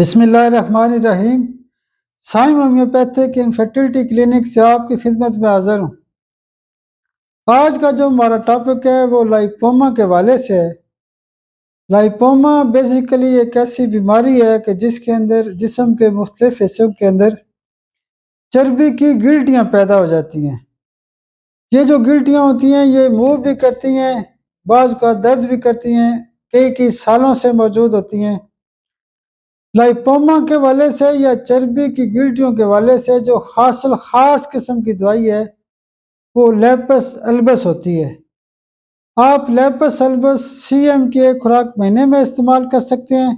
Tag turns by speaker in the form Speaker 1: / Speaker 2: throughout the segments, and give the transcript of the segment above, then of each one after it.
Speaker 1: बिस्मिल्लाहिर्रहमानिर्रहीम। Saim homeopathic infertility clinic से आपकी खिदमत में हाजिर हूँ। आज का जो हमारा टॉपिक है वो लाइपोमा के हवाले से है। लाइपोमा बेसिकली एक ऐसी बीमारी है कि जिसके अंदर जिस्म के मुख्तलिफ हिस्सों के अंदर चर्बी की गिल्टियाँ पैदा हो जाती हैं। ये जो गिल्टियाँ होती हैं ये मूव भी करती हैं, बाज़ का दर्द भी करती हैं, कई सालों से मौजूद होती हैं। लाइपोमा के हवाले से या चर्बी की गिल्टियों के हवाले से जो ख़ास किस्म की दवाई है वो लैपस एल्बस होती है। आप लैपस एल्बस सीएम की एक खुराक महीने में इस्तेमाल कर सकते हैं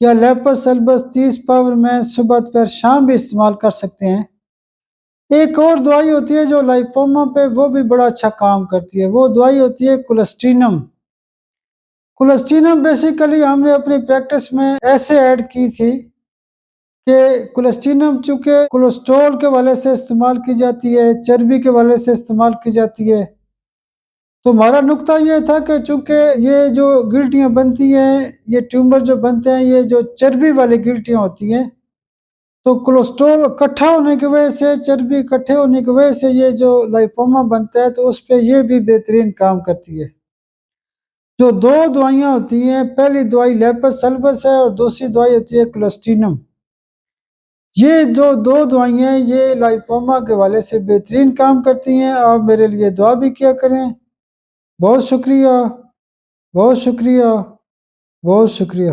Speaker 1: या लैपस एल्बस 30 पावर में सुबह दोपहर शाम भी इस्तेमाल कर सकते हैं। एक और दवाई होती है जो लाइपोमा पे वो भी बड़ा अच्छा काम करती है, वो दवाई होती है कोलेस्टीनम। कोलेस्टीनम बेसिकली हमने अपनी प्रैक्टिस में ऐसे ऐड की थी कि कोलेस्टीनम चूँकि कोलेस्ट्रॉल के हवाले से इस्तेमाल की जाती है, चर्बी के हवाले से इस्तेमाल की जाती है, तो हमारा नुक्ता ये था कि चूँकि ये जो गिल्टियाँ बनती हैं, ये ट्यूमर जो बनते हैं, ये जो चर्बी वाली गिल्टियाँ होती हैं, तो कोलेस्ट्रॉल इकट्ठा होने की वजह से, चर्बी इकट्ठे होने की वजह से ये जो लाइपोमा बनता है, तो उस पे ये भी बेहतरीन काम करती है। जो 2 दवाइयाँ होती हैं, पहली दवाई लैपस एल्बस है और दूसरी दवाई होती है कोलेस्टीनम। ये जो 2 दवाइयाँ हैं, ये लाइपोमा के हवाले से बेहतरीन काम करती हैं। आप मेरे लिए दुआ भी किया करें। बहुत शुक्रिया, बहुत शुक्रिया, बहुत शुक्रिया।